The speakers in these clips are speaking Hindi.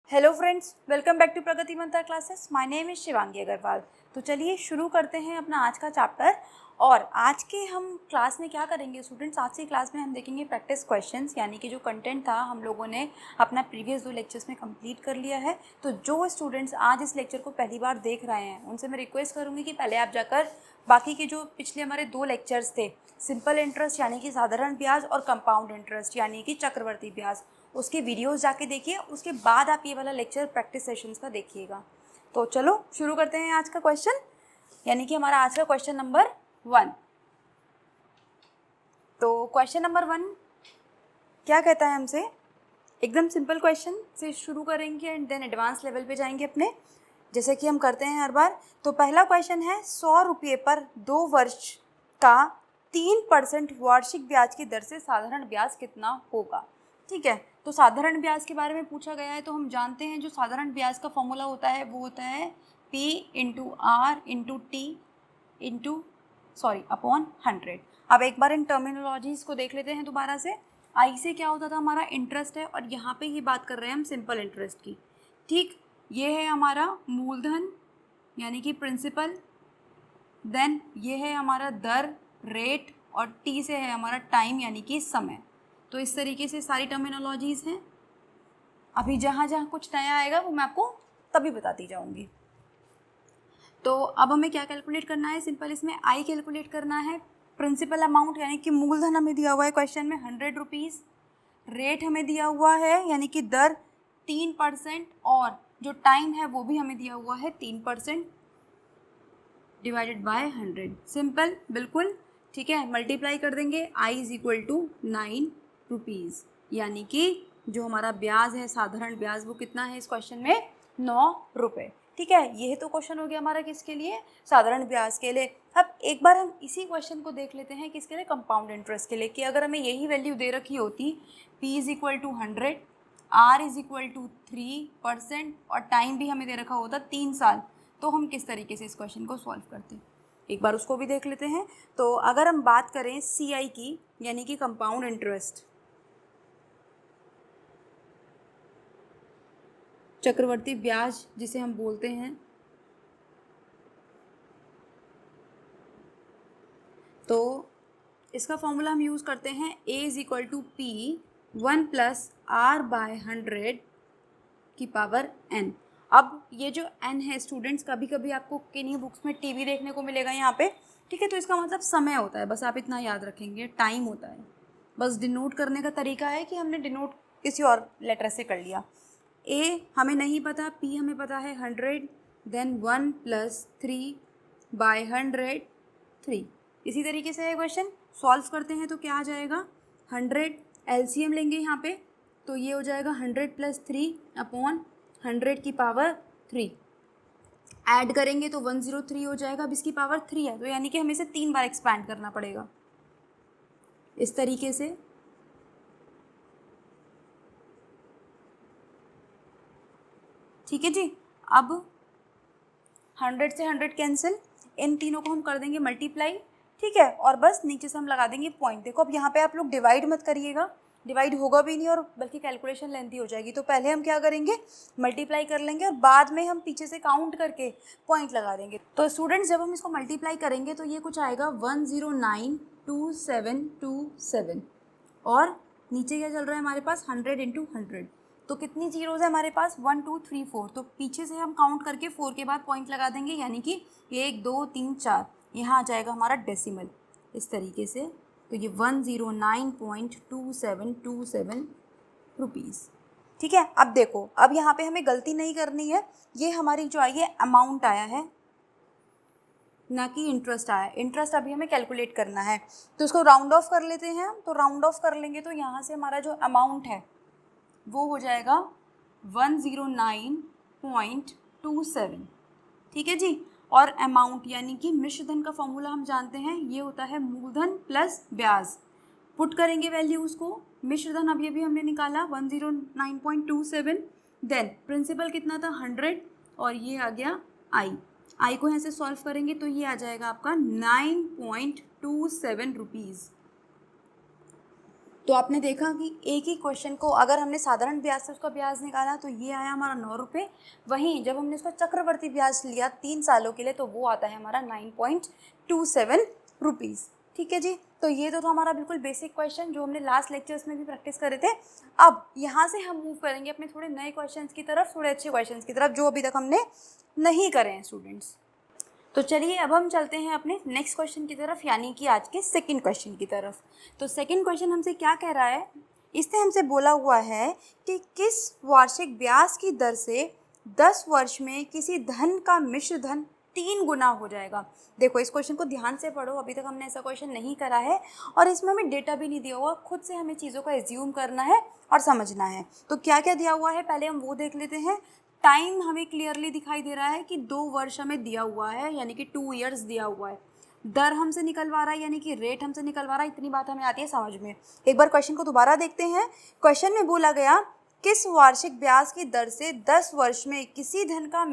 Hello friends, welcome back to Pragati Mantra classes. My name is Shivangi Agarwal. तो चलिए शुरू करते हैं अपना आज का चैप्टर। और आज के हम क्लास में क्या करेंगे स्टूडेंट्स, आज की क्लास में हम देखेंगे प्रैक्टिस क्वेश्चंस, यानी कि जो कंटेंट था हम लोगों ने अपना प्रीवियस 2 लेक्चर्स में कंप्लीट कर लिया है। तो जो स्टूडेंट्स आज इस लेक्चर को पहली बार देख रहे हैं उनसे मैं रिक्वेस्ट करूँगी कि पहले आप जाकर बाकी के जो पिछले हमारे 2 लेक्चर्स थे, सिंपल इंटरेस्ट यानी कि साधारण ब्याज और कंपाउंड इंटरेस्ट यानी कि चक्रवर्ती ब्याज, उसके वीडियोस जाके देखिए। उसके बाद आप ये वाला लेक्चर प्रैक्टिस सेशंस का देखिएगा। तो चलो शुरू करते हैं आज का क्वेश्चन, यानी कि हमारा आज का क्वेश्चन नंबर 1। तो क्वेश्चन नंबर 1 क्या कहता है हमसे, एकदम सिंपल क्वेश्चन से शुरू करेंगे एंड देन एडवांस लेवल पे जाएंगे अपने, जैसे कि हम करते हैं हर बार। तो पहला क्वेश्चन है, 100 रुपये पर 2 वर्ष का 3% वार्षिक ब्याज की दर से साधारण ब्याज कितना होगा। ठीक है, तो साधारण ब्याज के बारे में पूछा गया है। तो हम जानते हैं जो साधारण ब्याज का फॉर्मूला होता है वो होता है P into R into T into upon 100। अब एक बार इन टर्मिनोलॉजीज़ को देख लेते हैं दोबारा से। आई से क्या होता था, हमारा इंटरेस्ट है, और यहाँ पे ये बात कर रहे हैं हम सिंपल इंटरेस्ट की। ठीक, ये है हमारा मूलधन यानी कि प्रिंसिपल, देन ये है हमारा दर रेट, और टी से है हमारा टाइम यानी कि समय। तो इस तरीके से सारी टर्मिनोलॉजीज़ हैं। अभी जहाँ जहाँ कुछ नया आएगा वो मैं आपको तभी बताती जाऊँगी। तो अब हमें क्या कैलकुलेट करना है, सिंपल इसमें आई कैलकुलेट करना है। प्रिंसिपल अमाउंट यानी कि मूलधन हमें दिया हुआ है क्वेश्चन में 100 रुपीज़, रेट हमें दिया हुआ है यानी कि दर 3%, और जो टाइम है वो भी हमें दिया हुआ है 3% डिवाइडेड बाय 100। सिंपल, बिल्कुल ठीक है। मल्टीप्लाई कर देंगे, I is equal to 9 rupees, यानी कि जो हमारा ब्याज है साधारण ब्याज वो कितना है इस क्वेश्चन में, 9 रुपये। ठीक है, ये तो क्वेश्चन हो गया हमारा किसके लिए, साधारण ब्याज के लिए। अब एक बार हम इसी क्वेश्चन को देख लेते हैं किसके लिए, कंपाउंड इंटरेस्ट के लिए, कि अगर हमें यही वैल्यू दे रखी होती P is equal to 100, R is equal to 3% और टाइम भी हमें दे रखा होता 3 साल, तो हम किस तरीके से इस क्वेश्चन को सॉल्व करते हैं एक बार उसको भी देख लेते हैं। तो अगर हम बात करें CI की यानी कि कंपाउंड इंटरेस्ट, चक्रवर्ती ब्याज जिसे हम बोलते हैं, तो इसका फॉर्मूला हम यूज़ करते हैं A is equal to P 1 plus R by 100 की पावर n। अब ये जो n है स्टूडेंट्स, कभी कभी आपको किन्हीं बुक्स में TV देखने को मिलेगा यहाँ पे। ठीक है, तो इसका मतलब समय होता है, बस आप इतना याद रखेंगे, टाइम होता है। बस डिनोट करने का तरीका है कि हमने डिनोट किसी और लेटर से कर लिया। A हमें नहीं पता, P हमें पता है 100, देन 1 प्लस 3 बाय 100 3। इसी तरीके से क्वेश्चन सॉल्व करते हैं तो क्या आ जाएगा, 100 LCM लेंगे यहाँ पे, तो ये हो जाएगा 100 प्लस 3 अपॉन 100 की पावर 3। ऐड करेंगे तो 103 हो जाएगा। अब इसकी पावर 3 है, तो यानी कि हमें इसे 3 बार एक्सपैंड करना पड़ेगा इस तरीके से। ठीक है जी, अब 100 से 100 कैंसिल, इन तीनों को हम कर देंगे मल्टीप्लाई। ठीक है, और बस नीचे से हम लगा देंगे पॉइंट। देखो अब यहाँ पे आप लोग डिवाइड मत करिएगा, डिवाइड होगा भी नहीं और बल्कि कैलकुलेशन लेंथी हो जाएगी। तो पहले हम क्या करेंगे, मल्टीप्लाई कर लेंगे और बाद में हम पीछे से काउंट करके पॉइंट लगा देंगे। तो स्टूडेंट्स जब हम इसको मल्टीप्लाई करेंगे तो ये कुछ आएगा 1092727, और नीचे क्या चल रहा है हमारे पास, 100 इंटू 100। तो कितनी जीरोज़ है हमारे पास, 1 2 3 4। तो पीछे से हम काउंट करके 4 के बाद पॉइंट लगा देंगे, यानी कि 1 2 3 4, यहाँ आ जाएगा हमारा डेसिमल इस तरीके से। तो ये 109.2727 रुपीज़। ठीक है, अब देखो, अब यहाँ पे हमें गलती नहीं करनी है, ये हमारी जो आई है अमाउंट आया है ना कि इंटरेस्ट आया। इंटरेस्ट अभी हमें कैलकुलेट करना है, तो इसको राउंड ऑफ कर लेते हैं हम। तो राउंड ऑफ कर लेंगे तो यहाँ से हमारा जो अमाउंट है वो हो जाएगा 109.27। ठीक है जी, और अमाउंट यानी कि मिश्रधन का फॉर्मूला हम जानते हैं, ये होता है मूलधन प्लस ब्याज। पुट करेंगे वैल्यू उसको, मिश्रधन अभी हमने निकाला 109.27, देन प्रिंसिपल कितना था 100, और ये आ गया आई को यहाँ से सॉल्व करेंगे तो ये आ जाएगा आपका 9.27 रुपीज़। तो आपने देखा कि एक ही क्वेश्चन को अगर हमने साधारण ब्याज से उसका ब्याज निकाला तो ये आया हमारा 9 रुपये, वहीं जब हमने उसका चक्रवर्ती ब्याज लिया 3 सालों के लिए तो वो आता है हमारा 9.27 रुपीज़। ठीक है जी, तो ये तो था हमारा बिल्कुल बेसिक क्वेश्चन जो हमने लास्ट लेक्चर्स में भी प्रैक्टिस करे थे। अब यहाँ से हम मूव करेंगे अपने थोड़े नए क्वेश्चंस की तरफ, थोड़े अच्छे क्वेश्चंस की तरफ जो अभी तक हमने नहीं करे हैं स्टूडेंट्स। तो चलिए अब हम चलते हैं अपने नेक्स्ट क्वेश्चन की तरफ, यानी कि आज के सेकंड क्वेश्चन की तरफ। तो सेकंड क्वेश्चन हमसे क्या कह रहा है, इसने हमसे बोला हुआ है कि किस वार्षिक ब्याज की दर से 10 वर्ष में किसी धन का मिश्र धन 3 गुना हो जाएगा। देखो इस क्वेश्चन को ध्यान से पढ़ो, अभी तक हमने ऐसा क्वेश्चन नहीं करा है और इसमें हमें डेटा भी नहीं दिया हुआ, खुद से हमें चीज़ों का एज्यूम करना है और समझना है। तो क्या क्या दिया हुआ है पहले हम वो देख लेते हैं। टाइम हमें क्लियरली दिखाई दे रहा है कि 2 वर्ष हमें दिया हुआ है, यानी कि 2 ईयर्स दिया हुआ है। दर हमसे निकलवा रहा है, यानी कि रेट हमसे निकलवा रहा है, इतनी बात हमें आती है समझ में। एक बार क्वेश्चन को दोबारा देखते हैं। क्वेश्चन में बोला गया किस वार्षिक ब्याज की दर से 10 वर्ष में किसी धन का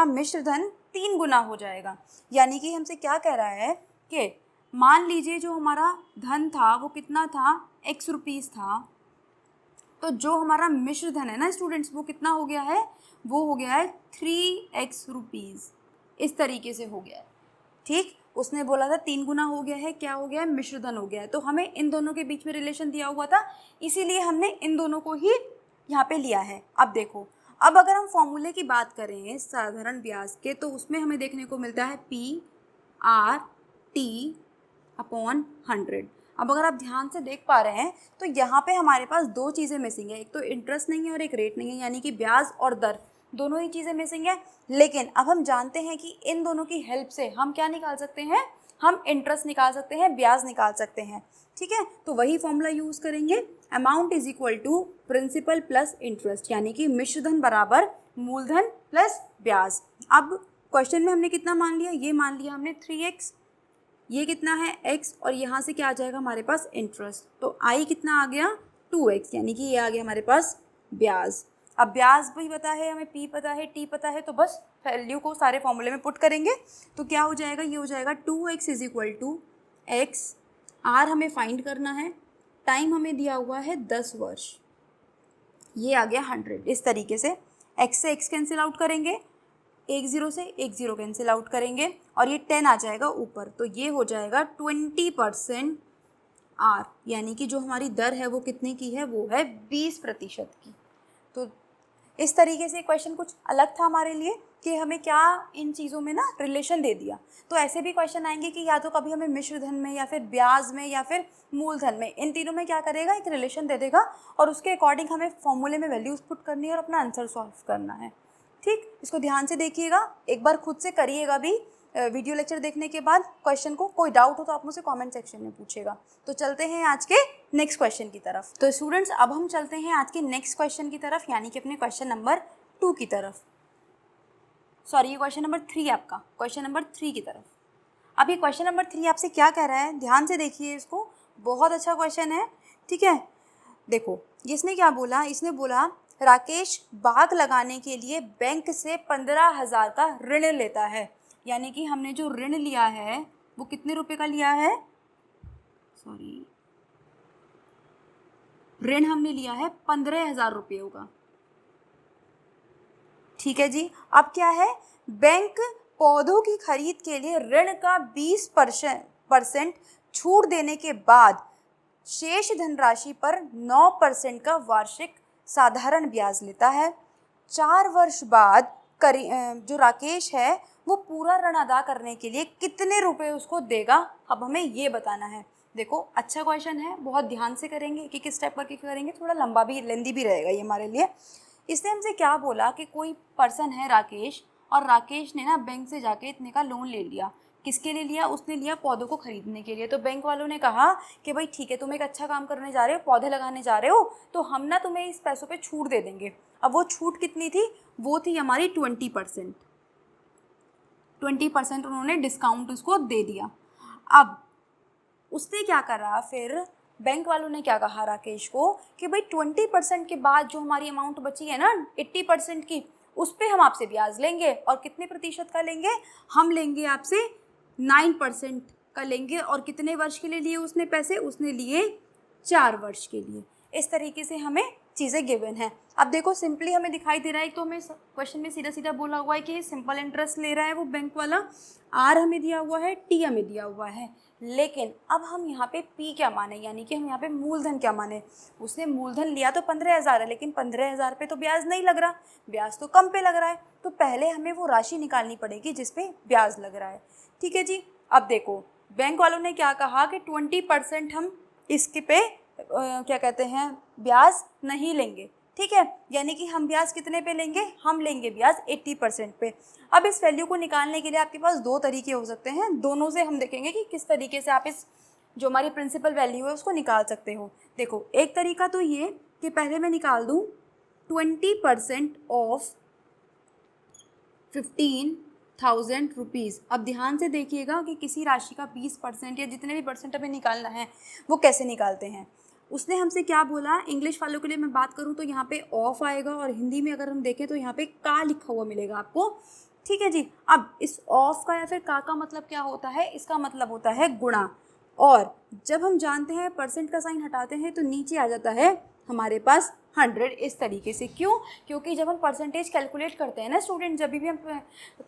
मिश्र धन 3 गुना हो जाएगा। यानी कि हमसे क्या कह रहा है कि मान लीजिए जो हमारा धन था वो कितना था, x रुपीज़ था, तो जो हमारा मिश्र धन है ना स्टूडेंट्स वो कितना हो गया है, वो हो गया है 3x रुपीज़। इस तरीके से हो गया है। ठीक, उसने बोला था 3 गुना हो गया है, क्या हो गया है, मिश्र धन हो गया है। तो हमें इन दोनों के बीच में रिलेशन दिया हुआ था, इसीलिए हमने इन दोनों को ही यहाँ पे लिया है। अब देखो, अब अगर हम फॉर्मूले की बात करें साधारण ब्याज के तो उसमें हमें देखने को मिलता है PRT/100। अब अगर आप ध्यान से देख पा रहे हैं तो यहाँ पे हमारे पास 2 चीज़ें मिसिंग है, एक तो इंटरेस्ट नहीं है और एक रेट नहीं है, यानी कि ब्याज और दर दोनों ही चीज़ें मिसिंग है। लेकिन अब हम जानते हैं कि इन दोनों की हेल्प से हम क्या निकाल सकते हैं, हम इंटरेस्ट निकाल सकते हैं, ब्याज निकाल सकते हैं। ठीक है, तो वही फॉर्मूला यूज़ करेंगे, amount is equal to principal plus interest, यानी कि मिश्रधन बराबर मूलधन प्लस ब्याज। अब क्वेश्चन में हमने कितना मान लिया, ये मान लिया हमने 3x, ये कितना है x, और यहाँ से क्या आ जाएगा हमारे पास इंटरेस्ट, तो i कितना आ गया 2x, यानी कि ये आ गया हमारे पास ब्याज। अब ब्याज भी पता है हमें, p पता है, t पता है, तो बस वैल्यू को सारे फॉर्मूले में पुट करेंगे तो क्या हो जाएगा, ये हो जाएगा 2x is equal to x, r हमें फाइंड करना है, टाइम हमें दिया हुआ है 10 वर्ष, ये आ गया 100। इस तरीके से x से x कैंसिल आउट करेंगे, 1 0 से 1 0 कैंसिल आउट करेंगे और ये 10 आ जाएगा ऊपर, तो ये हो जाएगा 20% r, यानी कि जो हमारी दर है वो कितने की है, वो है 20% की। तो इस तरीके से क्वेश्चन कुछ अलग था हमारे लिए कि हमें क्या इन चीज़ों में ना रिलेशन दे दिया। तो ऐसे भी क्वेश्चन आएंगे कि या तो कभी हमें मिश्र धन में या फिर ब्याज में या फिर मूलधन में, इन तीनों में क्या करेगा, एक रिलेशन दे देगा और उसके अकॉर्डिंग हमें फॉर्मूले में वैल्यूज पुट करनी है और अपना आंसर सॉल्व करना है। ठीक, इसको ध्यान से देखिएगा, एक बार खुद से करिएगा भी वीडियो लेक्चर देखने के बाद। क्वेश्चन को कोई डाउट हो तो आप मुझसे कमेंट सेक्शन में पूछेगा। तो चलते हैं आज के नेक्स्ट क्वेश्चन की तरफ। तो स्टूडेंट्स अब हम चलते हैं आज के नेक्स्ट क्वेश्चन की तरफ, यानी कि अपने क्वेश्चन नंबर 2 की तरफ, सॉरी ये क्वेश्चन नंबर 3 आपका, क्वेश्चन नंबर 3 की तरफ। अब ये क्वेश्चन नंबर 3 आपसे क्या कह रहा है, ध्यान से देखिए इसको, बहुत अच्छा क्वेश्चन है। ठीक है, देखो इसने क्या बोला, इसने बोला राकेश बाग लगाने के लिए बैंक से 15,000 का ऋण लेता है, यानी कि हमने जो ऋण लिया है वो कितने रुपए का लिया है, सॉरी ऋण हमने लिया है 15,000 रुपयों का। ठीक है जी, अब क्या है, बैंक पौधों की खरीद के लिए ऋण का 20% छूट देने के बाद शेष धनराशि पर 9% का वार्षिक साधारण ब्याज लेता है। 4 वर्ष बाद जो राकेश है वो पूरा ऋण अदा करने के लिए कितने रुपए उसको देगा, अब हमें ये बताना है। देखो अच्छा क्वेश्चन है, बहुत ध्यान से करेंगे, एक एक स्टेप करके करेंगे, थोड़ा लंबा भी लेंदी भी रहेगा ये हमारे लिए। इसने हमसे क्या बोला कि कोई पर्सन है राकेश, और राकेश ने ना बैंक से जाके इतने का लोन ले लिया। किसके लिए लिया, उसने लिया पौधों को खरीदने के लिए। तो बैंक वालों ने कहा कि भाई ठीक है, तुम एक अच्छा काम करने जा रहे हो, पौधे लगाने जा रहे हो, तो हम ना तुम्हें इस पैसों पे छूट दे देंगे। अब वो छूट कितनी थी, वो थी हमारी 20%। 20% उन्होंने डिस्काउंट उसको दे दिया। अब उसने क्या करा, फिर बैंक वालों ने क्या कहा राकेश को कि भाई 20% के बाद जो हमारी अमाउंट बची है ना 80% की, उस पर हम आपसे ब्याज लेंगे। और कितने प्रतिशत का लेंगे, हम लेंगे आपसे 9% का लेंगे। और कितने वर्ष के लिए लिए उसने पैसे, उसने लिए 4 वर्ष के लिए। इस तरीके से हमें चीज़ें गिवन है। अब देखो सिंपली हमें दिखाई दे रहा है, तो हमें क्वेश्चन में सीधा सीधा बोला हुआ है कि सिंपल इंटरेस्ट ले रहा है वो बैंक वाला, आर हमें दिया हुआ है, टी हमें दिया हुआ है। लेकिन अब हम यहाँ पे पी क्या माने, यानी कि हम यहाँ पे मूलधन क्या माने। उसने मूलधन लिया तो 15,000 है, लेकिन 15,000 पे तो ब्याज नहीं लग रहा, ब्याज तो कम पे लग रहा है। तो पहले हमें वो राशि निकालनी पड़ेगी जिस पे ब्याज लग रहा है। ठीक है जी। अब देखो बैंक वालों ने क्या कहा कि 20% हम इसके पे क्या कहते हैं ब्याज नहीं लेंगे। ठीक है, यानी कि हम ब्याज कितने पे लेंगे, हम लेंगे ब्याज 80% पे। अब इस वैल्यू को निकालने के लिए आपके पास दो तरीके हो सकते हैं, दोनों से हम देखेंगे कि किस तरीके से आप इस जो हमारी प्रिंसिपल वैल्यू है उसको निकाल सकते हो। देखो एक तरीका तो ये कि पहले मैं निकाल दूँ 20% ऑफ 15,000 रुपीज़। अब ध्यान से देखिएगा कि किसी राशि का 20% या जितने भी परसेंट हमें निकालना है वो कैसे निकालते हैं। उसने हमसे क्या बोला, इंग्लिश वालों के लिए मैं बात करूं तो यहाँ पे ऑफ आएगा, और हिंदी में अगर हम देखें तो यहाँ पे का लिखा हुआ मिलेगा आपको। ठीक है जी। अब इस ऑफ का या फिर का मतलब क्या होता है, इसका मतलब होता है गुणा। और जब हम जानते हैं परसेंट का साइन हटाते हैं तो नीचे आ जाता है हमारे पास 100 इस तरीके से। क्यों? क्योंकि जब हम परसेंटेज कैलकुलेट करते हैं ना स्टूडेंट, जब भी हम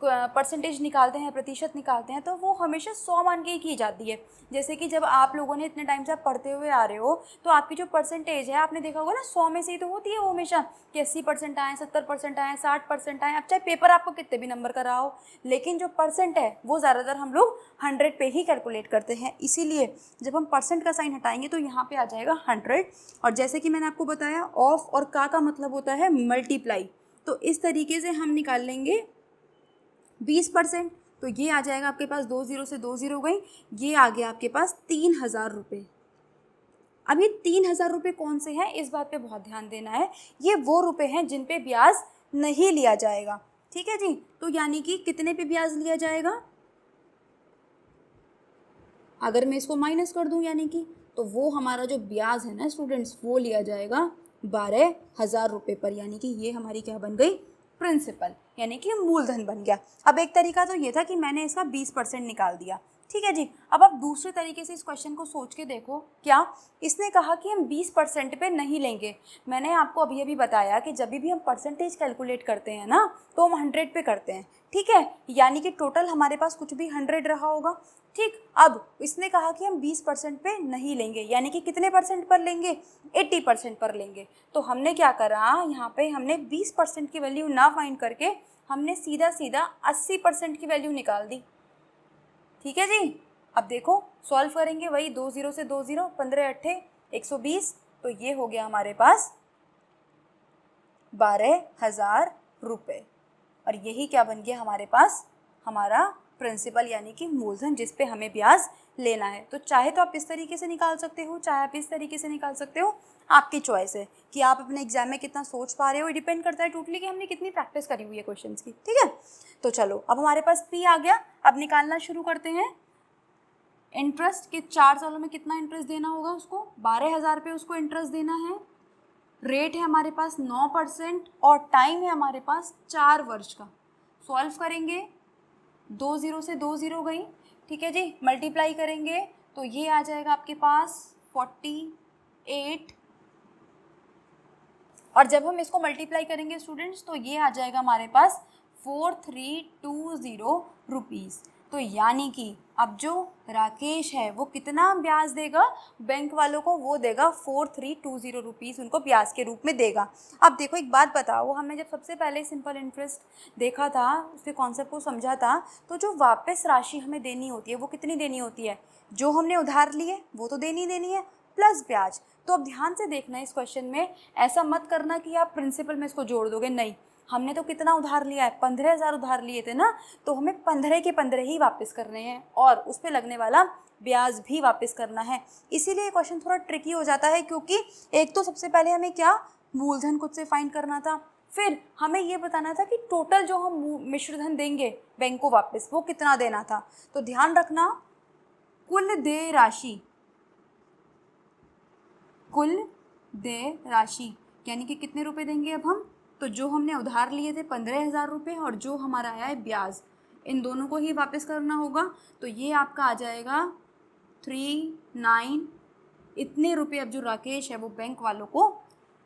परसेंटेज निकालते हैं, प्रतिशत निकालते हैं, तो वो हमेशा 100 मान के ही की जाती है। जैसे कि जब आप लोगों ने इतने टाइम से आप पढ़ते हुए आ रहे हो तो आपकी जो परसेंटेज है आपने देखा होगा ना 100 में से ही तो होती है वो हमेशा, कि 80% आए, 70% आए, 60% आए। अब चाहे पेपर आपको कितने भी नंबर का रहा हो, लेकिन जो परसेंट है वो ज़्यादातर हम लोग 100 पे ही कैलकुलेट करते हैं। इसीलिए जब हम परसेंट का साइन हटाएंगे तो यहाँ पे आ जाएगा 100। और जैसे कि मैंने आपको बताया ऑफ और का मतलब होता है मल्टीप्लाई, तो इस तरीके से हम निकाल लेंगे 20%। तो ये आ जाएगा आपके पास, 2 0 से 2 0 गई, ये आ गया आपके पास 3,000 रुपये। अब ये 3,000 रुपये कौन से हैं, इस बात पे बहुत ध्यान देना है। ये वो रुपए हैं जिन पे ब्याज नहीं लिया जाएगा। ठीक है जी। तो यानी कि कितने पे ब्याज लिया जाएगा, अगर मैं इसको माइनस कर दूं यानी कि, तो वो हमारा जो ब्याज है ना स्टूडेंट्स वो लिया जाएगा 12,000 रुपये पर। यानी कि ये हमारी क्या बन गई, प्रिंसिपल, यानी कि मूलधन बन गया। अब एक तरीका तो ये था कि मैंने इसका 20% निकाल दिया। ठीक है जी। अब आप दूसरे तरीके से इस क्वेश्चन को सोच के देखो। क्या इसने कहा कि हम 20% पे नहीं लेंगे। मैंने आपको अभी अभी बताया कि जब भी हम परसेंटेज कैलकुलेट करते हैं ना तो हम 100 पे करते हैं। ठीक है, यानी कि टोटल हमारे पास कुछ भी 100 रहा होगा। ठीक, अब इसने कहा कि हम 20% पे नहीं लेंगे, यानी कि कितने परसेंट पर लेंगे, 80% पर लेंगे। तो हमने क्या करा, यहाँ पे हमने 20% की वैल्यू ना फाइंड करके हमने सीधा सीधा 80% की वैल्यू निकाल दी। ठीक है जी। अब देखो सॉल्व करेंगे, वही 2 0 से 2 0, 15 8 120, तो ये हो गया हमारे पास 12,000 रुपये। और यही क्या बन गया हमारे पास, हमारा प्रिंसिपल यानी कि मूलधन जिस पे हमें ब्याज लेना है। तो चाहे तो आप इस तरीके से निकाल सकते हो, चाहे आप इस तरीके से निकाल सकते हो, आपकी चॉइस है कि आप अपने एग्जाम में कितना सोच पा रहे हो। डिपेंड करता है टोटली कि हमने कितनी प्रैक्टिस करी हुई है क्वेश्चंस की। ठीक है, तो चलो अब हमारे पास पी आ गया। अब निकालना शुरू करते हैं। इंटरेस्ट के 4 सालों में कितना इंटरेस्ट देना होगा उसको, 12,000 रुपये उसको इंटरेस्ट देना है। रेट है हमारे पास 9% और टाइम है हमारे पास 4 वर्ष का। सॉल्व करेंगे, 2 0 से 2 0 गई। ठीक है जी। मल्टीप्लाई करेंगे तो ये आ जाएगा आपके पास 48, और जब हम इसको मल्टीप्लाई करेंगे स्टूडेंट्स तो ये आ जाएगा हमारे पास 4320 रुपीज़। तो यानी कि अब जो राकेश है वो कितना ब्याज देगा बैंक वालों को, वो देगा 4320 रुपीज़ उनको ब्याज के रूप में देगा। अब देखो एक बात बताओ, हमने जब सबसे पहले सिंपल इंटरेस्ट देखा था, उसके कॉन्सेप्ट को समझा था, तो जो वापस राशि हमें देनी होती है वो कितनी देनी होती है, जो हमने उधार लिए वो तो देनी है प्लस ब्याज। तो अब ध्यान से देखना इस क्वेश्चन में, ऐसा मत करना कि आप प्रिंसिपल में इसको जोड़ दोगे, नहीं। हमने तो कितना उधार लिया है, 15,000 उधार लिए थे ना, तो हमें 15 के 15 ही वापस करने हैं और उस पर लगने वाला ब्याज भी वापस करना है। इसीलिए क्वेश्चन थोड़ा ट्रिकी हो जाता है, क्योंकि एक तो सबसे पहले हमें क्या मूलधन खुद से फाइंड करना था, फिर हमें ये बताना था कि टोटल जो हम मिश्रधन देंगे बैंक को वापस वो कितना देना था। तो ध्यान रखना, कुल देय राशि, कुल देय राशि यानी कि कितने रुपए देंगे अब हम, तो जो हमने उधार लिए थे 15,000 रुपये और जो हमारा आया है ब्याज, इन दोनों को ही वापस करना होगा। तो ये आपका आ जाएगा 39 इतने रुपए अब जो राकेश है वो बैंक वालों को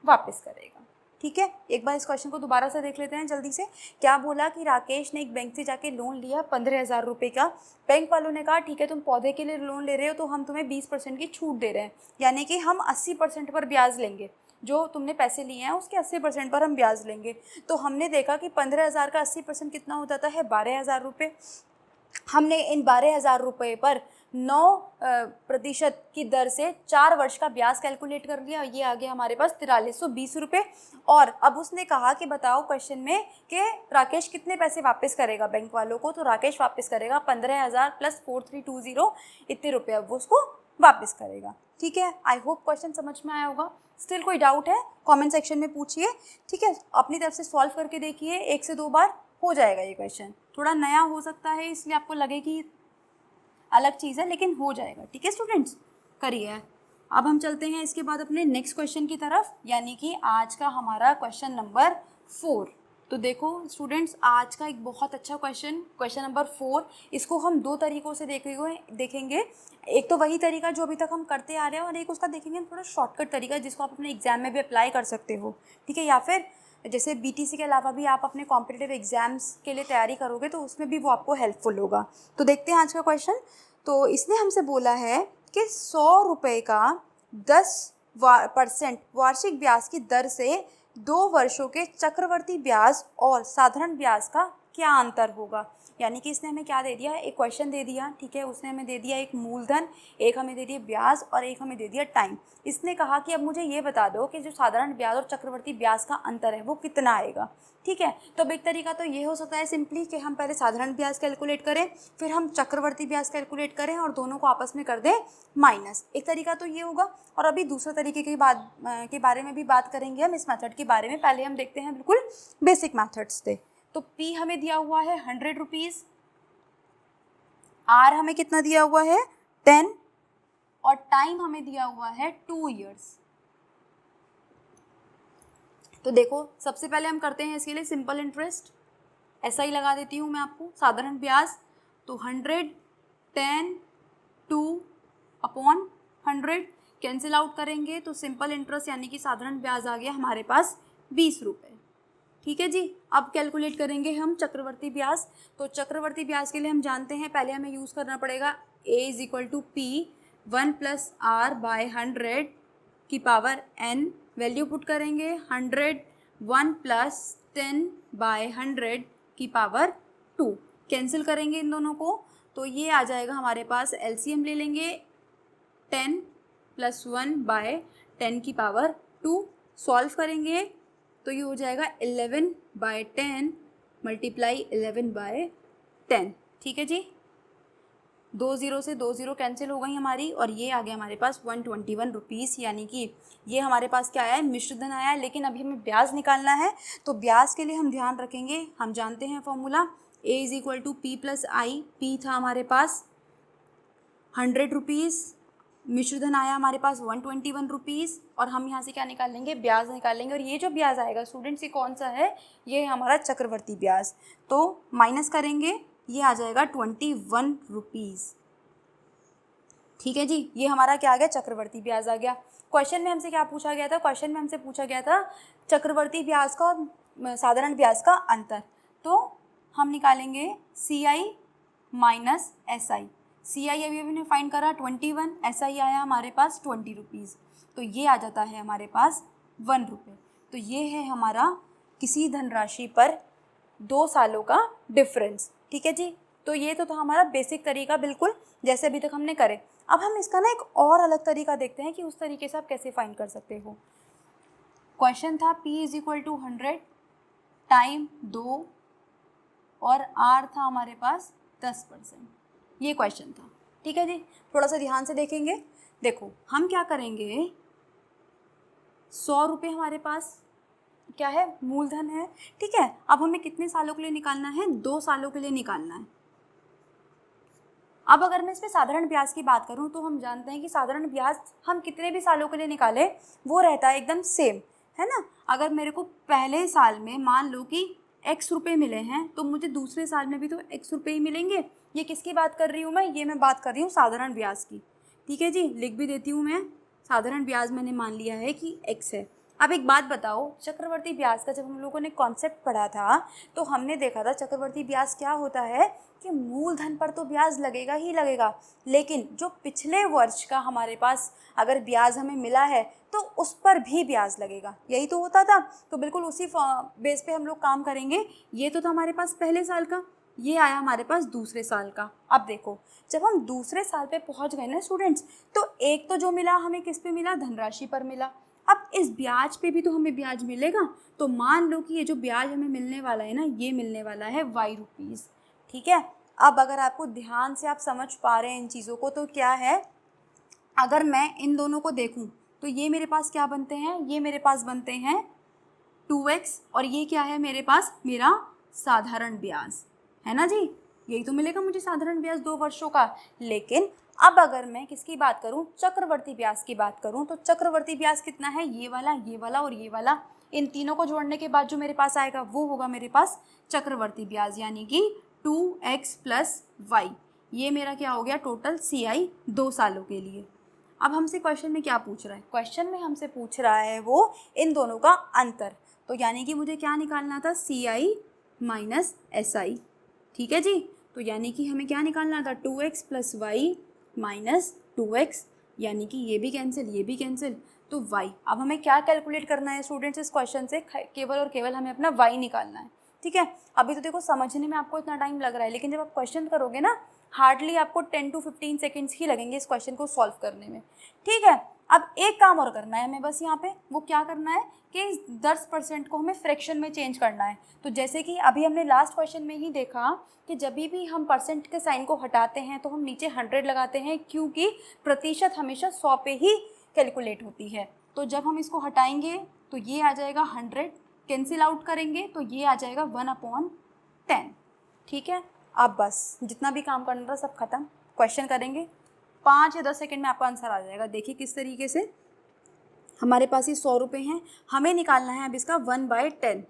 वापस करेगा। ठीक है, एक बार इस क्वेश्चन को दोबारा से देख लेते हैं जल्दी से। क्या बोला कि राकेश ने एक बैंक से जाके लोन लिया 15,000 रुपये का। बैंक वालों ने कहा ठीक है तुम पौधे के लिए लोन ले रहे हो तो हम तुम्हें 20% की छूट दे रहे हैं, यानी कि हम 80% पर ब्याज लेंगे, जो तुमने पैसे लिए हैं उसके 80% पर हम ब्याज लेंगे। तो हमने देखा कि 15,000 का 80% कितना हो जाता है, 12,000 रुपये। हमने इन 12,000 रुपये पर 9% की दर से 4 वर्ष का ब्याज कैलकुलेट कर लिया, ये आ गया हमारे पास 4320 रुपये। और अब उसने कहा कि बताओ क्वेश्चन में कि राकेश कितने पैसे वापस करेगा बैंक वालों को, तो राकेश वापस करेगा 15,000 प्लस 4320 इतने रुपये अब वो उसको वापस करेगा। ठीक है, आई होप क्वेश्चन समझ में आया होगा। स्टिल कोई डाउट है कमेंट सेक्शन में पूछिए। ठीक है, अपनी तरफ से सॉल्व करके देखिए, 1 से 2 बार हो जाएगा ये क्वेश्चन। थोड़ा नया हो सकता है इसलिए आपको लगे कि अलग चीज़ है, लेकिन हो जाएगा। ठीक है स्टूडेंट्स, करिए। अब हम चलते हैं इसके बाद अपने नेक्स्ट क्वेश्चन की तरफ, यानी कि आज का हमारा क्वेश्चन नंबर 4। तो देखो स्टूडेंट्स, आज का एक बहुत अच्छा क्वेश्चन नंबर 4, इसको हम 2 तरीक़ों से देखेंगे। एक तो वही तरीका जो अभी तक हम करते आ रहे हैं, और एक उसका देखेंगे थोड़ा शॉर्टकट तरीका जिसको आप अपने एग्जाम में भी अप्लाई कर सकते हो। ठीक है, या फिर जैसे BTC के अलावा भी आप अपने कॉम्पिटिटिव एग्जाम्स के लिए तैयारी करोगे तो उसमें भी वो आपको हेल्पफुल होगा। तो देखते हैं आज का क्वेश्चन। तो इसने हमसे बोला है कि 100 रुपये का 10% वार्षिक ब्याज की दर से 2 वर्षों के चक्रवर्ती ब्याज और साधारण ब्याज का क्या अंतर होगा। यानी कि इसने हमें क्या दे दिया, एक क्वेश्चन दे दिया। ठीक है, उसने हमें दे दिया एक मूलधन, एक हमें दे दिया ब्याज और एक हमें दे दिया टाइम। इसने कहा कि अब मुझे ये बता दो कि जो साधारण ब्याज और चक्रवर्ती ब्याज का अंतर है वो कितना आएगा। ठीक है, तो अब एक तरीका तो ये हो सकता है सिंपली कि हम पहले साधारण ब्याज कैलकुलेट करें, फिर हम चक्रवर्ती ब्याज कैलकुलेट करें और दोनों को आपस में कर दें माइनस। एक तरीका तो ये होगा, और अभी दूसरे तरीके के बारे में भी बात करेंगे हम इस मेथड के बारे में। पहले हम देखते हैं बिल्कुल बेसिक मेथड्स थे। तो P हमें दिया हुआ है 100 रुपीज़, R हमें कितना दिया हुआ है 10, और टाइम हमें दिया हुआ है 2 ईयर्स। तो देखो सबसे पहले हम करते हैं इसके लिए सिंपल इंटरेस्ट, ऐसा ही लगा देती हूँ मैं आपको। साधारण ब्याज तो 100, 10, 2 अपॉन 100 कैंसिल आउट करेंगे तो सिंपल इंटरेस्ट यानी कि साधारण ब्याज आ गया हमारे पास 20 रुपये। ठीक है जी, अब कैलकुलेट करेंगे हम चक्रवर्ती ब्याज। तो चक्रवर्ती ब्याज के लिए हम जानते हैं पहले हमें यूज़ करना पड़ेगा A = P 1 + R / 100 की पावर n। वैल्यू पुट करेंगे 100 1 + 10 / 100 की पावर 2। कैंसिल करेंगे इन दोनों को तो ये आ जाएगा हमारे पास, LCM ले लेंगे 10 + 1 / 10 की पावर 2। सॉल्व करेंगे तो ये हो जाएगा 11/10 × 11/10। ठीक है जी, 2 0 से 2 0 कैंसिल हो गई हमारी, और ये आ गया हमारे पास 121 रुपीज़। यानी कि ये हमारे पास क्या आया है, मिश्र धन आया है। लेकिन अभी हमें ब्याज निकालना है, तो ब्याज के लिए हम ध्यान रखेंगे, हम जानते हैं formula A = P + I। P था हमारे पास 100 रुपीज़, मिश्र धन आया हमारे पास 121 रुपीज़, और हम यहाँ से क्या निकालेंगे, ब्याज निकालेंगे। और ये जो ब्याज आएगा स्टूडेंट्स ये कौन सा है, ये हमारा चक्रवर्ती ब्याज। तो माइनस करेंगे, ये आ जाएगा 21 रुपीज़। ठीक है जी, ये हमारा क्या आ गया, चक्रवर्ती ब्याज आ गया। क्वेश्चन में हमसे क्या पूछा गया था, क्वेश्चन में हमसे पूछा गया था चक्रवर्ती ब्याज का और साधारण ब्याज का अंतर। तो हम निकालेंगे CI - SI। CI अभी हमने फाइंड करा 21, SI आया हमारे पास 20 रुपीज़, तो ये आ जाता है हमारे पास 1 रुपये। तो ये है हमारा किसी धनराशि पर 2 सालों का डिफरेंस। ठीक है जी, तो ये तो था हमारा बेसिक तरीका, बिल्कुल जैसे अभी तक हमने करे। अब हम इसका ना एक और अलग तरीका देखते हैं कि उस तरीके से आप कैसे फाइंड कर सकते हो। क्वेश्चन था P = 100, टाइम 2 और R था हमारे पास 10%। ये क्वेश्चन था। ठीक है जी, थोड़ा सा ध्यान से देखेंगे। देखो हम क्या करेंगे, 100 रुपये हमारे पास क्या है, मूलधन है। ठीक है, अब हमें कितने सालों के लिए निकालना है, 2 सालों के लिए निकालना है। अब अगर मैं इसमें साधारण ब्याज की बात करूं तो हम जानते हैं कि साधारण ब्याज हम कितने भी सालों के लिए निकालें वो रहता है एकदम सेम, है ना। अगर मेरे को पहले साल में मान लो कि x रुपये मिले हैं तो मुझे दूसरे साल में भी तो x रुपये ही मिलेंगे। ये किसकी बात कर रही हूँ मैं, ये मैं बात कर रही हूँ साधारण ब्याज की। ठीक है जी, लिख भी देती हूँ मैं, साधारण ब्याज मैंने मान लिया है कि x है। अब एक बात बताओ, चक्रवर्ती ब्याज का जब हम लोगों ने कॉन्सेप्ट पढ़ा था तो हमने देखा था चक्रवर्ती ब्याज क्या होता है कि मूलधन पर तो ब्याज लगेगा ही लगेगा, लेकिन जो पिछले वर्ष का हमारे पास अगर ब्याज हमें मिला है तो उस पर भी ब्याज लगेगा, यही तो होता था। तो बिल्कुल उसी बेस पे हम लोग काम करेंगे। ये तो था हमारे पास पहले साल का, ये आया हमारे पास दूसरे साल का। अब देखो, जब हम दूसरे साल पे पहुंच गए ना स्टूडेंट्स, तो एक तो जो मिला हमें किस पे मिला, धनराशि पर मिला। अब इस ब्याज पे भी तो हमें ब्याज मिलेगा, तो मान लो कि ये जो ब्याज हमें मिलने वाला है ना, ये मिलने वाला है y रुपीज़, ठीक है। अब अगर आपको ध्यान से आप समझ पा रहे हैं इन चीज़ों को, तो क्या है, अगर मैं इन दोनों को देखूं तो ये मेरे पास क्या बनते हैं, ये मेरे पास बनते हैं 2x, और ये क्या है मेरे पास, मेरा साधारण ब्याज है ना जी। यही तो मिलेगा मुझे साधारण ब्याज 2 वर्षों का। लेकिन अब अगर मैं किसकी बात करूं, चक्रवर्ती ब्याज की बात करूं, तो चक्रवर्ती ब्याज कितना है, ये वाला और ये वाला, इन तीनों को जोड़ने के बाद जो मेरे पास आएगा वो होगा मेरे पास चक्रवर्ती ब्याज, यानी कि 2x + y। ये मेरा क्या हो गया, टोटल CI 2 सालों के लिए। अब हमसे क्वेश्चन में क्या पूछ रहा है, क्वेश्चन में हमसे पूछ रहा है वो इन दोनों का अंतर। तो यानी कि मुझे क्या निकालना था, CI - SI, ठीक है जी। तो यानी कि हमें क्या निकालना था, 2x + y - 2x, यानी कि ये भी कैंसिल, ये भी कैंसिल, तो y। अब हमें क्या कैलकुलेट करना है स्टूडेंट्स, इस क्वेश्चन से केवल और केवल हमें अपना y निकालना है, ठीक है। अभी तो देखो समझने में आपको इतना टाइम लग रहा है, लेकिन जब आप क्वेश्चन करोगे ना, हार्डली आपको 10 to 15 सेकेंड्स ही लगेंगे इस क्वेश्चन को सॉल्व करने में, ठीक है। अब एक काम और करना है हमें बस यहाँ पे, वो क्या करना है कि 10% को हमें फ्रैक्शन में चेंज करना है। तो जैसे कि अभी हमने लास्ट क्वेश्चन में ही देखा कि जब भी हम परसेंट के साइन को हटाते हैं तो हम नीचे 100 लगाते हैं, क्योंकि प्रतिशत हमेशा 100 पे ही कैलकुलेट होती है। तो जब हम इसको हटाएंगे तो ये आ जाएगा 100, कैंसिल आउट करेंगे तो ये आ जाएगा 1/10, ठीक है। अब बस जितना भी काम करना था सब खत्म, क्वेश्चन करेंगे, 5 या 10 सेकेंड में आपका आंसर आ जाएगा। देखिए किस तरीके से, हमारे पास ये 100 रुपये हैं, हमें निकालना है अब इसका 1/10।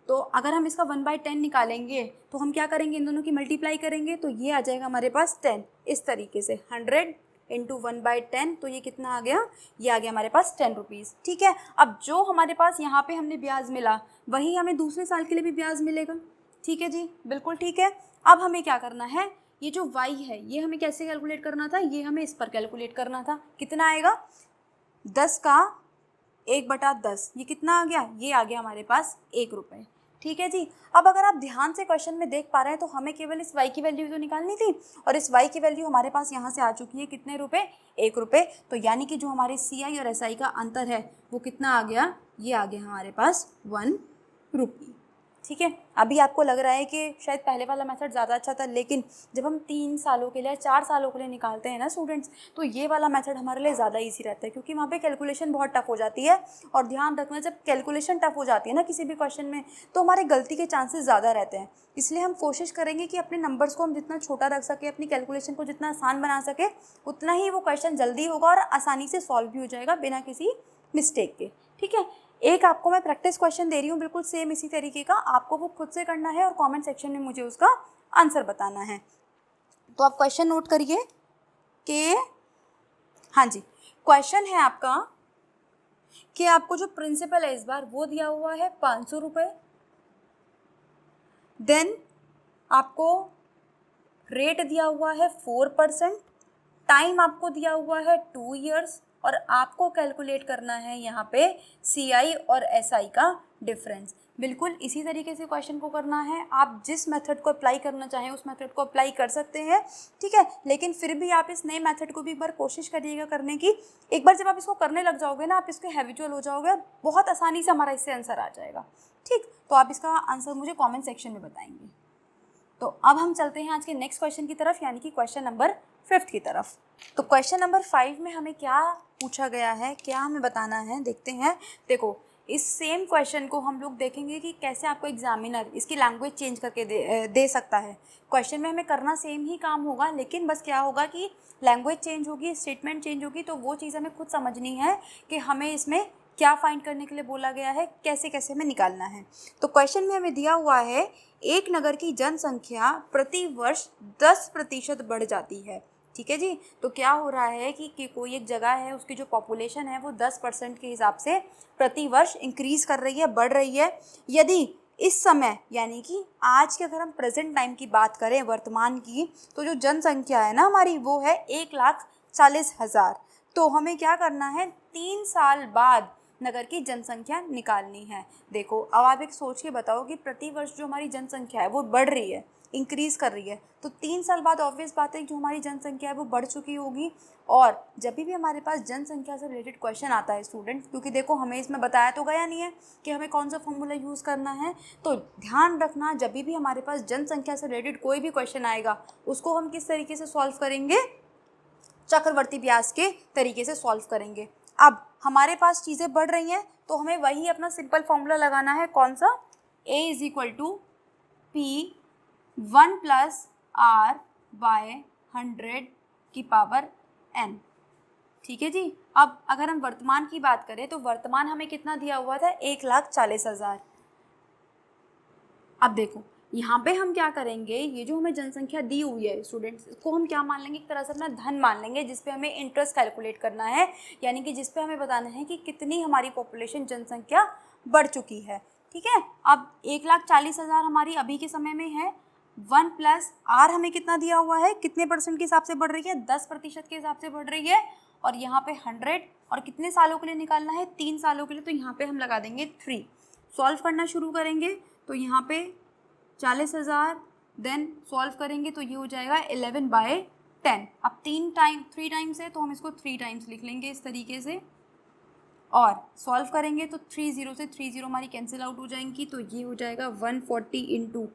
तो अगर हम इसका 1/10 निकालेंगे तो हम क्या करेंगे, इन दोनों की मल्टीप्लाई करेंगे, तो ये आ जाएगा हमारे पास 10, इस तरीके से 100 × 1/10, तो ये कितना आ गया, ये आ गया हमारे पास 10 रुपीज़, ठीक है। अब जो हमारे पास यहाँ पे हमने ब्याज मिला वही हमें दूसरे साल के लिए भी ब्याज मिलेगा, ठीक है जी, बिल्कुल ठीक है। अब हमें क्या करना है, ये जो y है ये हमें कैसे कैलकुलेट करना था, ये हमें इस पर कैलकुलेट करना था। कितना आएगा, 10 का 1/10, ये कितना आ गया, ये आ गया हमारे पास 1 रुपये, ठीक है जी। अब अगर आप ध्यान से क्वेश्चन में देख पा रहे हैं तो हमें केवल इस y की वैल्यू तो निकालनी थी, और इस y की वैल्यू हमारे पास यहाँ से आ चुकी है, कितने रुपए, 1 रुपये। तो यानी कि जो हमारे CI और SI का अंतर है वो कितना आ गया, ये आ गया हमारे पास 1 रुपये, ठीक है। अभी आपको लग रहा है कि शायद पहले वाला मेथड ज़्यादा अच्छा था, लेकिन जब हम 3 सालों के लिए 4 सालों के लिए निकालते हैं ना स्टूडेंट्स, तो ये वाला मेथड हमारे लिए ज़्यादा इजी रहता है, क्योंकि वहाँ पे कैलकुलेशन बहुत टफ हो जाती है। और ध्यान रखना, जब कैलकुलेशन टफ हो जाती है ना किसी भी क्वेश्चन में, तो हमारे गलती के चांसेस ज़्यादा रहते हैं। इसलिए हम कोशिश करेंगे कि अपने नंबर्स को हम जितना छोटा रख सके, अपनी कैलकुलेशन को जितना आसान बना सके, उतना ही वो क्वेश्चन जल्दी होगा और आसानी से सॉल्व भी हो जाएगा बिना किसी मिस्टेक के, ठीक है। एक आपको मैं प्रैक्टिस क्वेश्चन दे रही हूँ बिल्कुल सेम इसी तरीके का, आपको वो खुद से करना है और कमेंट सेक्शन में मुझे उसका आंसर बताना है। तो आप क्वेश्चन नोट करिए कि, हाँ जी, क्वेश्चन है आपका कि आपको जो प्रिंसिपल है इस बार वो दिया हुआ है 500 रुपये, देन आपको रेट दिया हुआ है 4%, टाइम आपको दिया हुआ है 2 ईयर्स, और आपको कैलकुलेट करना है यहाँ पे CI और SI का डिफरेंस। बिल्कुल इसी तरीके से क्वेश्चन को करना है, आप जिस मेथड को अप्लाई करना चाहें उस मेथड को अप्लाई कर सकते हैं, ठीक है। लेकिन फिर भी आप इस नए मेथड को भी एक बार कोशिश करिएगा करने की। एक बार जब आप इसको करने लग जाओगे ना, आप इसके हैबिचुअल हो जाओगे, बहुत आसानी से हमारा इससे आंसर आ जाएगा, ठीक। तो आप इसका आंसर मुझे कॉमेंट सेक्शन में बताएंगे। तो अब हम चलते हैं आज के नेक्स्ट क्वेश्चन की तरफ, यानी कि क्वेश्चन नंबर 5 की तरफ। तो क्वेश्चन नंबर 5 में हमें क्या पूछा गया है, क्या हमें बताना है, देखते हैं। देखो, इस सेम क्वेश्चन को हम लोग देखेंगे कि कैसे आपको एग्जामिनर इसकी लैंग्वेज चेंज करके दे सकता है। क्वेश्चन में हमें करना सेम ही काम होगा, लेकिन बस क्या होगा कि लैंग्वेज चेंज होगी, स्टेटमेंट चेंज होगी, तो वो चीज़ हमें खुद समझनी है कि हमें इसमें क्या फाइंड करने के लिए बोला गया है, कैसे कैसे हमें निकालना है। तो क्वेश्चन में हमें दिया हुआ है, एक नगर की जनसंख्या प्रति वर्ष 10% बढ़ जाती है, ठीक है जी। तो क्या हो रहा है कि कोई एक जगह है, उसकी जो पॉपुलेशन है वो 10% के हिसाब से प्रति वर्ष इंक्रीज़ कर रही है, बढ़ रही है। यदि इस समय यानी कि आज के अगर हम प्रेजेंट टाइम की बात करें, वर्तमान की, तो जो जनसंख्या है ना हमारी वो है 1,40,000। तो हमें क्या करना है, 3 साल बाद नगर की जनसंख्या निकालनी है। देखो अब आप एक सोच के बताओ कि प्रति वर्ष जो हमारी जनसंख्या है वो बढ़ रही है, इंक्रीज़ कर रही है, तो 3 साल बाद ऑब्वियस बात है कि जो हमारी जनसंख्या है वो बढ़ चुकी होगी। और जब भी हमारे पास जनसंख्या से रिलेटेड क्वेश्चन आता है स्टूडेंट, क्योंकि देखो हमें इसमें बताया तो गया नहीं है कि हमें कौन सा फॉर्मूला यूज़ करना है, तो ध्यान रखना जब भी हमारे पास जनसंख्या से रिलेटेड कोई भी क्वेश्चन आएगा उसको हम किस तरीके से सॉल्व करेंगे, चक्रवर्ती ब्यास के तरीके से सॉल्व करेंगे। अब हमारे पास चीज़ें बढ़ रही हैं तो हमें वही अपना सिंपल फॉर्मूला लगाना है, कौन सा, a is equal to P 1 plus R by 100 की पावर n। ठीक है जी। अब अगर हम वर्तमान की बात करें तो वर्तमान हमें कितना दिया हुआ था, 1,40,000। अब देखो यहाँ पे हम क्या करेंगे, ये जो हमें जनसंख्या दी हुई है स्टूडेंट्स, इसको हम क्या मान लेंगे, एक तरह से अपना धन मान लेंगे, जिस पे हमें इंटरेस्ट कैलकुलेट करना है, यानी कि जिस पे हमें बताना है कि कितनी हमारी पॉपुलेशन जनसंख्या बढ़ चुकी है। ठीक है। अब 1,40,000 हमारी अभी के समय में है, 1 प्लस आर हमें कितना दिया हुआ है, कितने परसेंट के हिसाब से बढ़ रही है, 10% के हिसाब से बढ़ रही है, और यहाँ पे 100, और कितने सालों के लिए निकालना है, 3 सालों के लिए, तो यहाँ पे हम लगा देंगे 3। सॉल्व करना शुरू करेंगे तो यहाँ पे 40,000, देन सॉल्व करेंगे तो ये हो जाएगा 11/10। अब 3 टाइम्स है तो हम इसको 3 टाइम्स लिख लेंगे इस तरीके से, और सॉल्व करेंगे तो 30 से 30 हमारी कैंसिल आउट हो जाएंगी, तो ये हो जाएगा 140 इंटू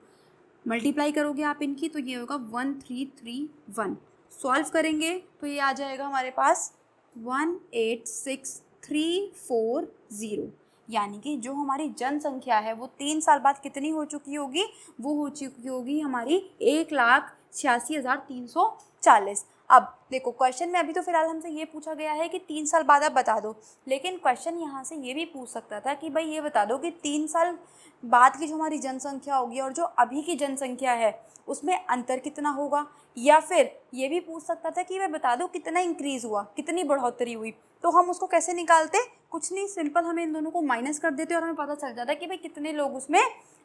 मल्टीप्लाई करोगे आप इनकी तो ये होगा 1331। सॉल्व करेंगे तो ये आ जाएगा हमारे पास 186,340, यानी कि जो हमारी जनसंख्या है वो 3 साल बाद कितनी हो चुकी होगी, वो हो चुकी होगी हमारी 1,86,340। अब देखो क्वेश्चन में अभी तो फिलहाल हमसे ये पूछा गया है कि 3 साल बाद आप बता दो, लेकिन क्वेश्चन यहाँ से ये भी पूछ सकता था कि भाई ये बता दो कि 3 साल बाद की जो हमारी जनसंख्या होगी और जो अभी की जनसंख्या है उसमें अंतर कितना होगा, या फिर ये भी पूछ सकता था कि मैं बता दो कितना इंक्रीज़ हुआ, कितनी बढ़ोतरी हुई। तो हम उसको कैसे निकालते, कुछ नहीं, सिंपल हमें इन दोनों को माइनस कर देते और हमें पता चल जाता कि भाई कितने लोग उसमें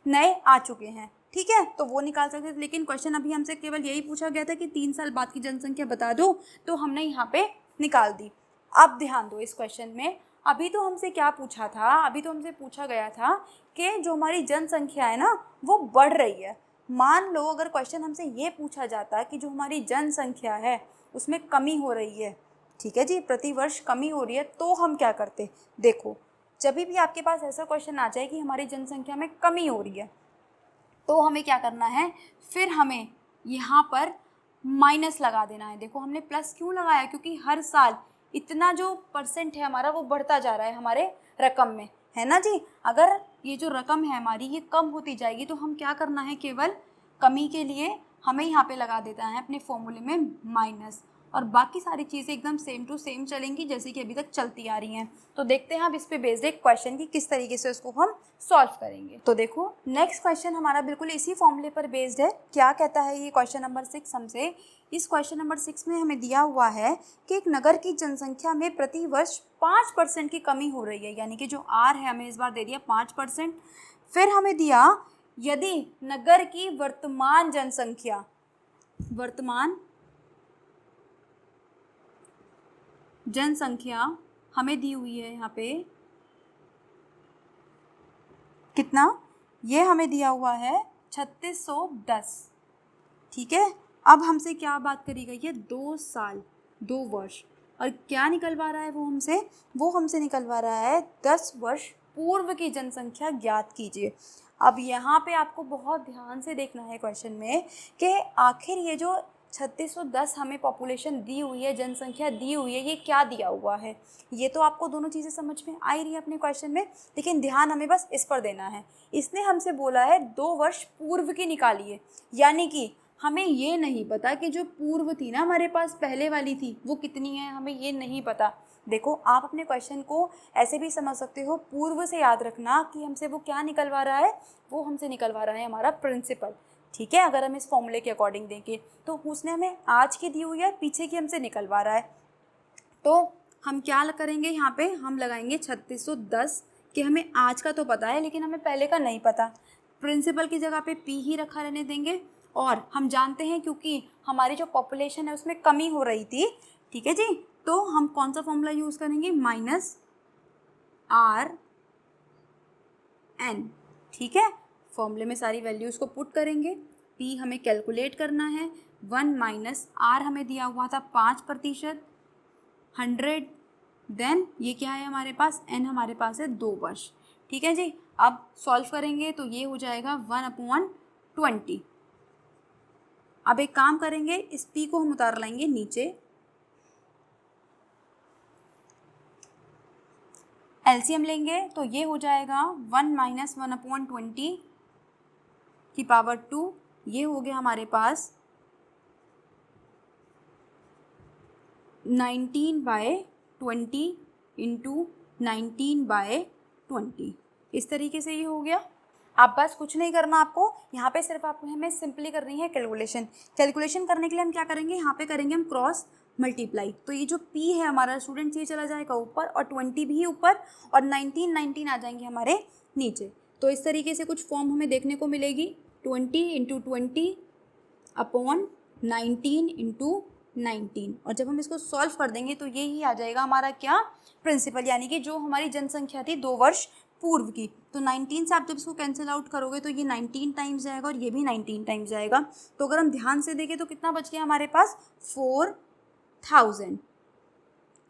नए आ चुके हैं। ठीक है, तो वो निकाल सकते थे, लेकिन क्वेश्चन अभी हमसे केवल यही पूछा गया था कि 3 साल बाद की जनसंख्या बता दो, तो हमने यहाँ पे निकाल दी। अब ध्यान दो इस क्वेश्चन में, अभी तो हमसे क्या पूछा था, अभी तो हमसे पूछा गया था कि जो हमारी जनसंख्या है ना वो बढ़ रही है। मान लो अगर क्वेश्चन हमसे ये पूछा जाता कि जो हमारी जनसंख्या है उसमें कमी हो रही है, ठीक है जी, प्रति वर्ष कमी हो रही है, तो हम क्या करते। देखो जब भी आपके पास ऐसा क्वेश्चन आ जाए कि हमारी जनसंख्या में कमी हो रही है, तो हमें क्या करना है, फिर हमें यहाँ पर माइनस लगा देना है। देखो हमने प्लस क्यों लगाया, क्योंकि हर साल इतना जो परसेंट है हमारा वो बढ़ता जा रहा है हमारे रकम में, है ना जी। अगर ये जो रकम है हमारी ये कम होती जाएगी तो हम क्या करना है, केवल कमी के लिए हमें यहाँ पे लगा देता है अपने फॉर्मूले में माइनस, और बाकी सारी चीज़ें एकदम सेम टू सेम चलेंगी जैसे कि अभी तक चलती आ रही हैं। तो देखते हैं अब इस पे बेस्ड एक क्वेश्चन की किस तरीके से उसको हम सॉल्व करेंगे। तो देखो नेक्स्ट क्वेश्चन हमारा बिल्कुल इसी फॉर्मूले पर बेस्ड है। क्या कहता है ये क्वेश्चन नंबर 6 हमसे, इस क्वेश्चन नंबर 6 में हमें दिया हुआ है कि एक नगर की जनसंख्या में प्रति वर्ष 5% की कमी हो रही है, यानी कि जो आर है हमें इस बार दे दिया 5%। फिर हमें दिया यदि नगर की वर्तमान जनसंख्या हमें दी हुई है यहाँ पे कितना, ये हमें दिया हुआ है 3610। ठीक है, अब हमसे क्या बात करी गई है, 2 साल 2 वर्ष, और क्या निकलवा रहा है वो हमसे निकलवा रहा है 10 वर्ष पूर्व की जनसंख्या ज्ञात कीजिए। अब यहाँ पे आपको बहुत ध्यान से देखना है क्वेश्चन में कि आखिर ये जो 3610 हमें पॉपुलेशन दी हुई है, जनसंख्या दी हुई है, ये क्या दिया हुआ है। ये तो आपको दोनों चीज़ें समझ में आ ही रही है अपने क्वेश्चन में, लेकिन ध्यान हमें बस इस पर देना है। इसने हमसे बोला है 2 वर्ष पूर्व की निकालिए, यानी कि हमें ये नहीं पता कि जो पूर्व थी ना हमारे पास पहले वाली थी वो कितनी है, हमें ये नहीं पता। देखो आप अपने क्वेश्चन को ऐसे भी समझ सकते हो, पूर्व से याद रखना कि हमसे वो क्या निकलवा रहा है, वो हमसे निकलवा रहा है हमारा प्रिंसिपल। ठीक है, अगर हम इस फॉर्मूले के अकॉर्डिंग देखें तो उसने हमें आज की दी हुई है, पीछे की हमसे निकलवा रहा है। तो हम क्या करेंगे, यहाँ पे हम लगाएंगे 3610 कि हमें आज का तो पता है लेकिन हमें पहले का नहीं पता। प्रिंसिपल की जगह पे पी ही रखा रहने देंगे। और हम जानते हैं क्योंकि हमारी जो पॉपुलेशन है उसमें कमी हो रही थी, ठीक है जी, तो हम कौन सा फॉर्मूला यूज़ करेंगे, -RN। ठीक है, फॉर्मूले में सारी वैल्यूज़ को पुट करेंगे। P हमें कैलकुलेट करना है, 1 - R हमें दिया हुआ था 5%, 100, देन ये क्या है हमारे पास, N हमारे पास है 2 वर्ष। ठीक है जी, अब सॉल्व करेंगे तो ये हो जाएगा 1/20। अब एक काम करेंगे, इस P को हम उतार लाएंगे नीचे, एलसीएम लेंगे तो ये हो जाएगा 1 - 1/20 की पावर 2, ये हो गया हमारे पास 19/20 इंटू 19/20। इस तरीके से ये हो गया। आप बस कुछ नहीं करना आपको, यहाँ पे सिर्फ आपको हमें सिंपली करनी है कैलकुलेशन। कैलकुलेशन करने के लिए हम क्या करेंगे, यहाँ पे करेंगे हम क्रॉस मल्टीप्लाई। तो ये जो P है हमारा स्टूडेंट, ये चला जाएगा ऊपर और 20 भी ऊपर और 19 आ जाएंगे हमारे नीचे। तो इस तरीके से कुछ फॉर्म हमें देखने को मिलेगी, 20 × 20 अपॉन 19 × 19। और जब हम इसको सॉल्व कर देंगे तो ये ही आ जाएगा हमारा क्या, प्रिंसिपल, यानी कि जो हमारी जनसंख्या थी 2 वर्ष पूर्व की। तो 19 से आप जब इसको कैंसिल आउट करोगे तो ये 19 टाइम्स जाएगा और ये भी 19 टाइम्स जाएगा। तो अगर हम ध्यान से देखें तो कितना बच गया हमारे पास, 4000,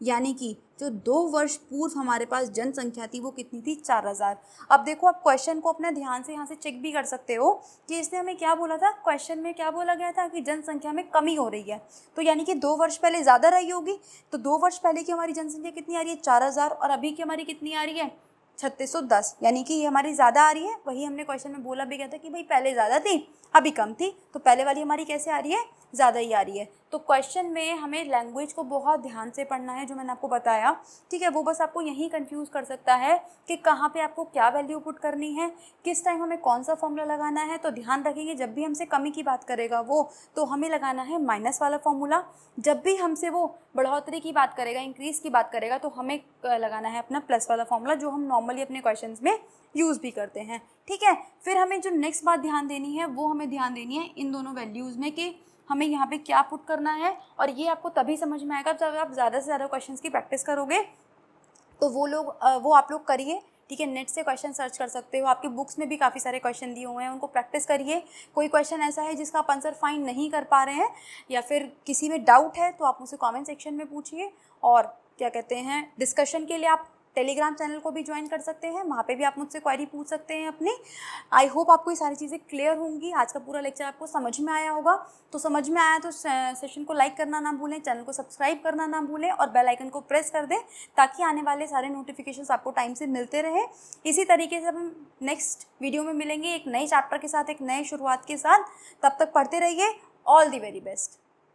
यानी कि जो 2 वर्ष पूर्व हमारे पास जनसंख्या थी वो कितनी थी, 4000। अब देखो, आप क्वेश्चन को अपने ध्यान से यहाँ से चेक भी कर सकते हो कि इसने हमें क्या बोला था, क्वेश्चन में क्या बोला गया था कि जनसंख्या में कमी हो रही है। तो यानी कि 2 वर्ष पहले ज़्यादा रही होगी। तो 2 वर्ष पहले की हमारी जनसंख्या कितनी आ रही है, 4000, और अभी की हमारी कितनी आ रही है, 3610, यानी कि ये हमारी ज़्यादा आ रही है। वही हमने क्वेश्चन में बोला भी गया था कि भाई पहले ज़्यादा थी अभी कम थी, तो पहले वाली हमारी कैसे आ रही है, ज़्यादा ही आ रही है। तो क्वेश्चन में हमें लैंग्वेज को बहुत ध्यान से पढ़ना है, जो मैंने आपको बताया, ठीक है। वो बस आपको यही कंफ्यूज कर सकता है कि कहाँ पे आपको क्या वैल्यू पुट करनी है, किस टाइम हमें कौन सा फॉर्मूला लगाना है। तो ध्यान रखेंगे, जब भी हमसे कमी की बात करेगा वो, तो हमें लगाना है माइनस वाला फॉर्मूला। जब भी हमसे वो बढ़ोतरी की बात करेगा, इंक्रीज़ की बात करेगा, तो हमें लगाना है अपना प्लस वाला फॉर्मूला, जो हम नॉर्मली अपने क्वेश्चन में यूज़ भी करते हैं, ठीक है। फिर हमें जो नेक्स्ट बात ध्यान देनी है, वो हमें ध्यान देनी है इन दोनों वैल्यूज़ में कि हमें यहाँ पे क्या पुट करना है। और ये आपको तभी समझ में आएगा जब आप ज़्यादा से ज़्यादा क्वेश्चंस की प्रैक्टिस करोगे। तो वो आप लोग करिए, ठीक है। नेट से क्वेश्चन सर्च कर सकते हो, आपकी बुक्स में भी काफ़ी सारे क्वेश्चन दिए हुए हैं, उनको प्रैक्टिस करिए। कोई क्वेश्चन ऐसा है जिसका आप आंसर फाइंड नहीं कर पा रहे हैं या फिर किसी में डाउट है तो आप मुझसे कमेंट सेक्शन में पूछिए। और क्या कहते हैं, डिस्कशन के लिए आप टेलीग्राम चैनल को भी ज्वाइन कर सकते हैं, वहाँ पे भी आप मुझसे क्वेरी पूछ सकते हैं अपनी। आई होप आपको ये सारी चीज़ें क्लियर होंगी। आज का पूरा लेक्चर आपको समझ में आया होगा। तो समझ में आया तो सेशन को लाइक करना ना भूलें, चैनल को सब्सक्राइब करना ना भूलें और बेल आइकन को प्रेस कर दें, ताकि आने वाले सारे नोटिफिकेशंस आपको टाइम से मिलते रहे। इसी तरीके से हम नेक्स्ट वीडियो में मिलेंगे एक नए चैप्टर के साथ, एक नए शुरुआत के साथ। तब तक पढ़ते रहिए। All the very best.